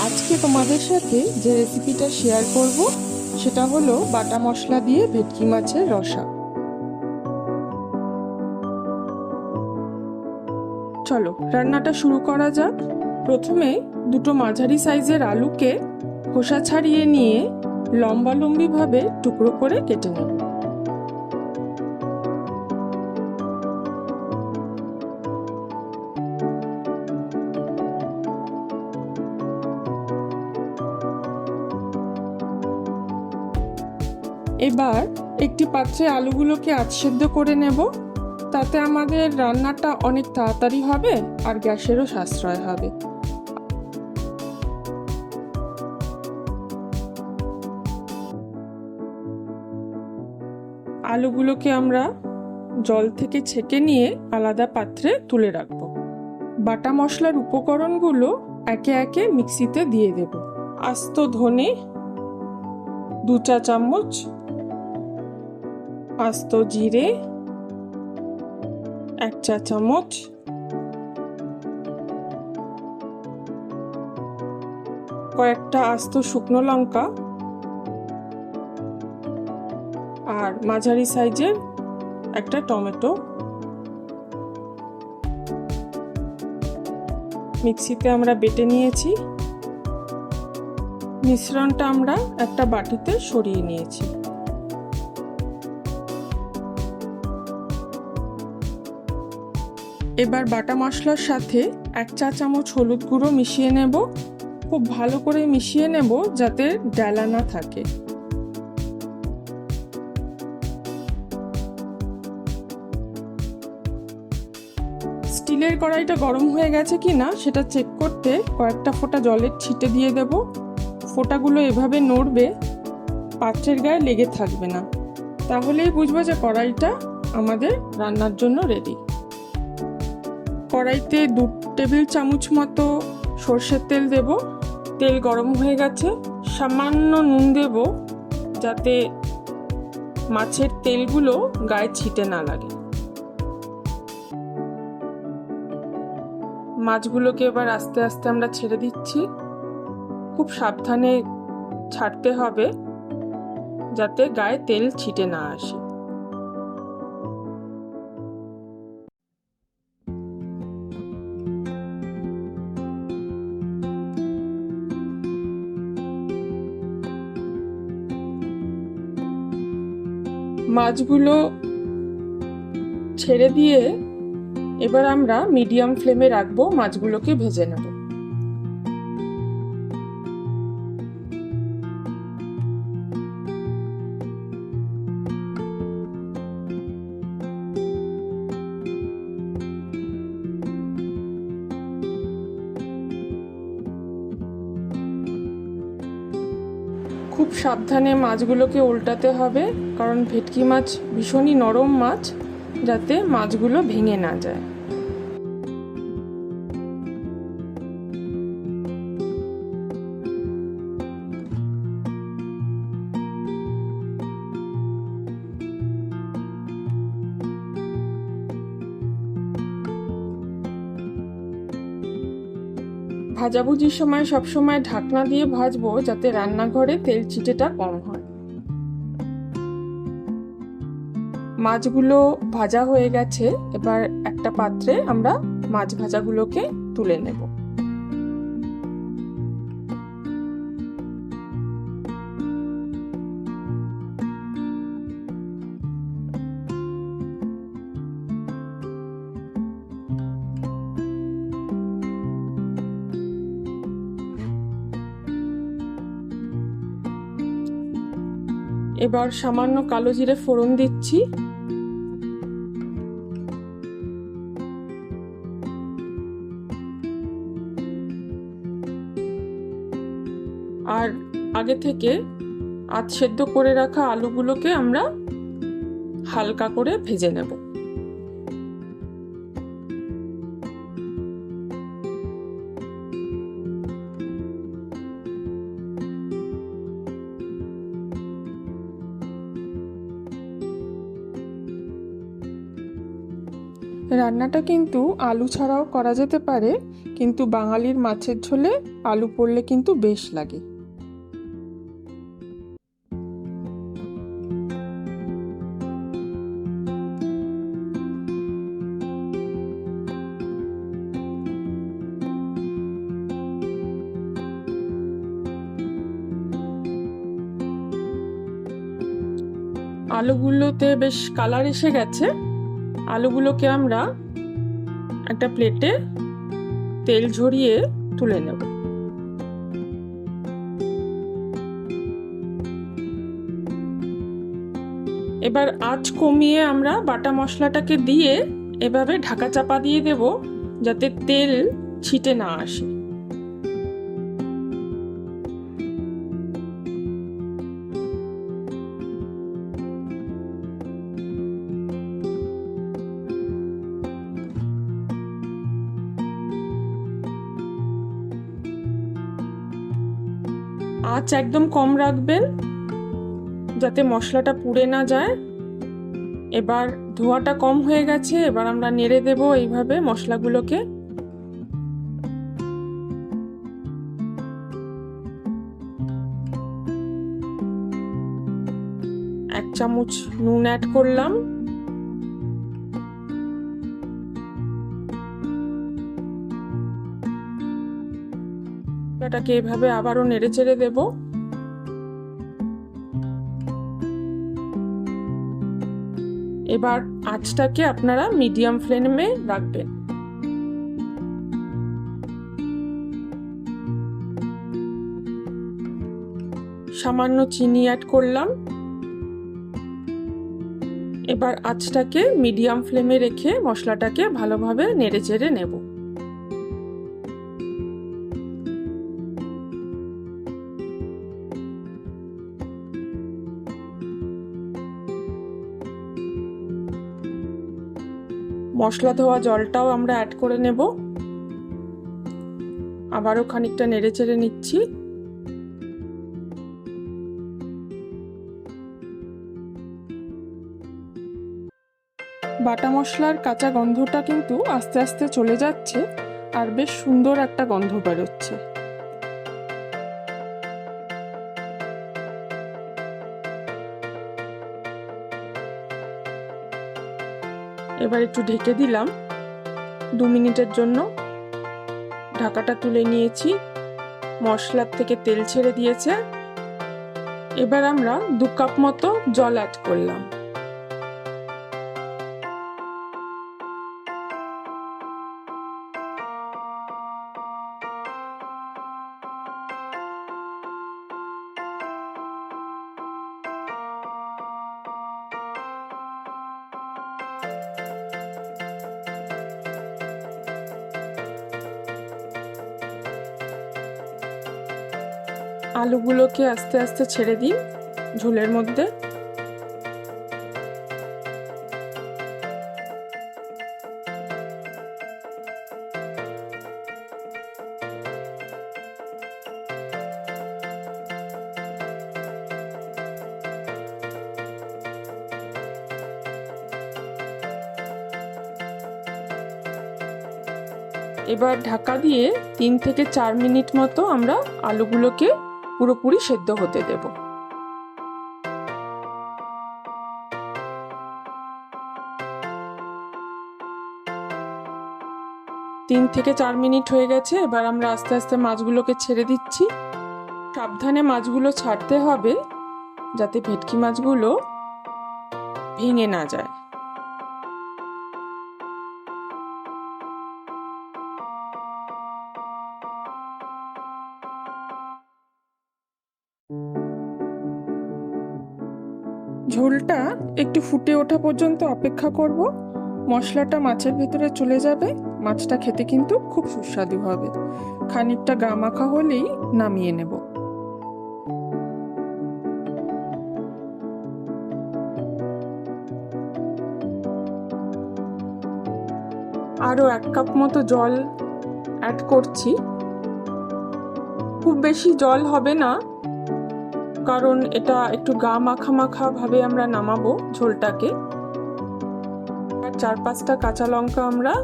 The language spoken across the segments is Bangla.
আজকে তোমাদের সাথে যে রেসিপিটা শেয়ার করব সেটা হলো বাটা মশলা দিয়ে ভেটকি মাছের রসা। চলো রান্নাটা শুরু করা যাক। প্রথমে দুটো মাঝারি সাইজের আলুকে খোসা ছাড়িয়ে নিয়ে লম্বালম্বি ভাবে টুকরো করে কেটে নেব। এবার একটি পাত্রে আলুগুলোকে আধসেদ্ধ করে নেব। তাতে আমাদের রান্নাটা অনেক তাড়াতাড়ি হবে আর গ্যাসেরও সাশ্রয় হবে। আলুগুলোকে আমরা জল থেকে ছেঁকে নিয়ে আলাদা পাত্রে তুলে রাখবো। বাটা মশলার উপকরণগুলো একে একে মিক্সিতে দিয়ে দেব। আস্ত ধনে 2 চা চামচ, আস্ত জিরে 1 চা চামচ, কয়েকটা আস্ত শুকনো লঙ্কা আর মাঝারি সাইজের একটা টমেটো মিক্সিতে আমরা বেটে নিয়েছি। মিশ্রণটা আমরা একটা বাটিতে সরিয়ে নিয়েছি। এবার বাটা মশলার সাথে 1 চা চামচ হলুদ গুঁড়ো মিশিয়ে নেব। খুব ভালো করে মিশিয়ে নেব যাতে ডালা না থাকে। স্টিলের কড়াইটা গরম হয়ে গেছে কিনা সেটা চেক করতে কয়েকটা ফোঁটা জলের ছিটে দিয়ে দেব। ফোঁটাগুলো এভাবে নড়বে, পাত্রের গায়ে লেগে থাকবে না, তাহলেই বুঝবো যে কড়াইটা আমাদের রান্নার জন্য রেডি। কড়াইতে 2 টেবিল চামচ মতো সর্ষের তেল দেব। তেল গরম হয়ে গেছে, সামান্য নুন দেব যাতে মাছের তেলগুলো গায়ে ছিটে না লাগে। মাছগুলোকে এবার আস্তে আস্তে আমরা ছেড়ে দিচ্ছি। খুব সাবধানে ছাড়তে হবে যাতে গায়ে তেল ছিটে না আসে। মাছগুলো ছেড়ে দিয়ে এবার আমরা মিডিয়াম ফ্লেমে রাখবো, মাছগুলোকে ভেজে নেব। খুব সাবধানে মাছগুলোকে উল্টাতে হবে, কারণ ভেটকি মাছ ভীষণই নরম মাছ, যাতে মাছগুলো ভেঙে না যায়। ভাজাভুজির সময় সবসময় ঢাকনা দিয়ে ভাজবো যাতে রান্নাঘরে তেল ছিটেটা কম হয়। মাছগুলো ভাজা হয়ে গেছে, এবার একটা পাত্রে আমরা মাছ ভাজাগুলোকে তুলে নেব। এবার সামান্য কালো জিরে ফোড়ন দিচ্ছি। আর আগে থেকে আধসেদ্ধ করে রাখা আলুগুলোকে আমরা হালকা করে ভেজে নেব। রান্নাটা কিন্তু আলু ছাড়াও করা যেতে পারে, কিন্তু বাঙালির মাছের ঝোলে আলু পড়লে কিন্তু বেশ লাগে। আলুগুলোতে বেশ কালার এসে গেছে। আলুগুলোকে আমরা একটা প্লেটে তেল ঝরিয়ে তুলে নেব। এবার আঁচ কমিয়ে আমরা বাটা মশলাটাকে দিয়ে এভাবে ঢাকা চাপা দিয়ে দেব, যাতে তেল ছিটে না আসে। আঁচ একদম কম রাখবেন, যাতে মশলাটা পুড়ে না যায়। এবার ধোঁয়াটা কম হয়ে গেছে, এবার আমরা নেড়ে দেব এইভাবে মশলাগুলোকে। এক চামচ নুন অ্যাড করলাম। এটাকে এভাবে আবারও নেড়ে চেড়ে দেব। এবার আঁচটাকে আপনারা মিডিয়াম ফ্লেমে রাখবেন। সামান্য চিনি অ্যাড করলাম। এবার আঁচটাকে মিডিয়াম ফ্লেমে রেখে মশলাটাকে ভালোভাবে নেড়ে চেড়ে নেব। মশলা ধোয়া জলটাও আমরা অ্যাড করে নেব। আবারও খানিকটা নেড়ে চেড়ে নিচ্ছি। বাটা মশলার কাঁচা গন্ধটা কিন্তু আস্তে আস্তে চলে যাচ্ছে, আর বেশ সুন্দর একটা গন্ধ বেরোচ্ছে। এবার একটু ঢেকে দিলাম 2 মিনিটের জন্য। ঢাকাটা তুলে নিয়েছি, মশলার থেকে তেল ছেড়ে দিয়েছে। এবার আমরা 2 কাপ মতো জল অ্যাড করলাম। আলুগুলোকে আস্তে আস্তে ছেড়ে দিন ঝোলের মধ্যে। এবার ঢাকা দিয়ে 3 থেকে 4 মিনিট মতো আমরা আলুগুলোকে পুরোপুরি সেদ্ধ হতে দেব। 3 থেকে 4 মিনিট হয়ে গেছে। এবার আমরা আস্তে আস্তে মাছগুলোকে ছেড়ে দিচ্ছি। সাবধানে মাছগুলো ছাড়তে হবে, যাতে ভেটকি মাছগুলো ভেঙে না যায়। ঝোলটা একটু ফুটে ওঠা পর্যন্ত অপেক্ষা করব। মশলাটা মাছের ভেতরে চলে যাবে, মাছটা খেতে কিন্তু খুব সুস্বাদু হবে। খানিকটা গা মাখা হলেই নামিয়ে নেব। আরও 1 কাপ মতো জল অ্যাড করছি। খুব বেশি জল হবে না, কারণ এটা একটু গা মাখা মাখা ভাবে আমরা নামাবো ঝোলটাকে। 4-5টা কাঁচা লঙ্কা আমরা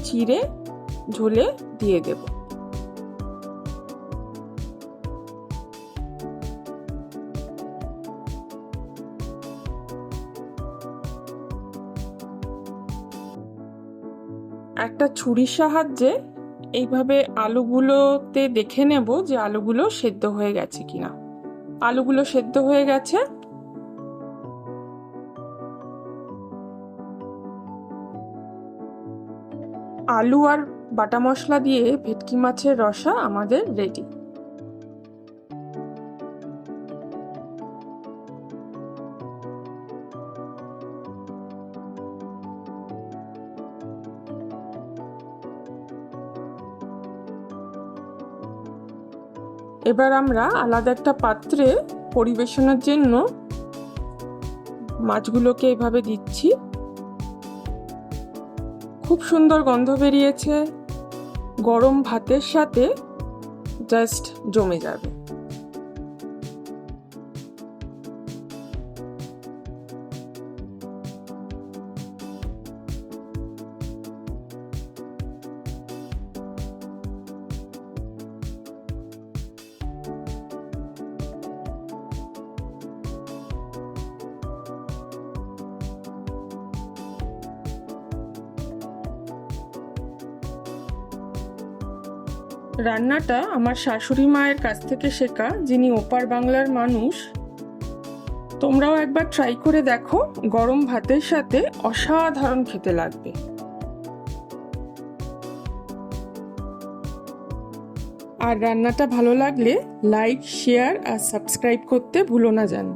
চিড়ে ঝোলে দিয়ে দেব। একটা ছুরির সাহায্যে এইভাবে আলুগুলোতে দেখে নেব যে আলুগুলো সেদ্ধ হয়ে গেছে কিনা। আলুগুলো সেদ্ধ হয়ে গেছে। আলু আর বাটা মশলা দিয়ে ভেটকি মাছের রসা আমাদের রেডি। এবার আমরা আলাদা একটা পাত্রে পরিবেশনের জন্য মাছগুলোকে এভাবে দিচ্ছি। খুব সুন্দর গন্ধ বেরিয়েছে, গরম ভাতের সাথে জাস্ট জমে যাবে। রান্নাটা আমার শাশুড়ি মায়ের কাছ থেকে শেখা, যিনি ওপার বাংলার মানুষ। তোমরাও একবার ট্রাই করে দেখো, গরম ভাতের সাথে অসাধারণ খেতে লাগবে। আর রান্নাটা ভালো লাগলে লাইক, শেয়ার আর সাবস্ক্রাইব করতে ভুলো না যেন।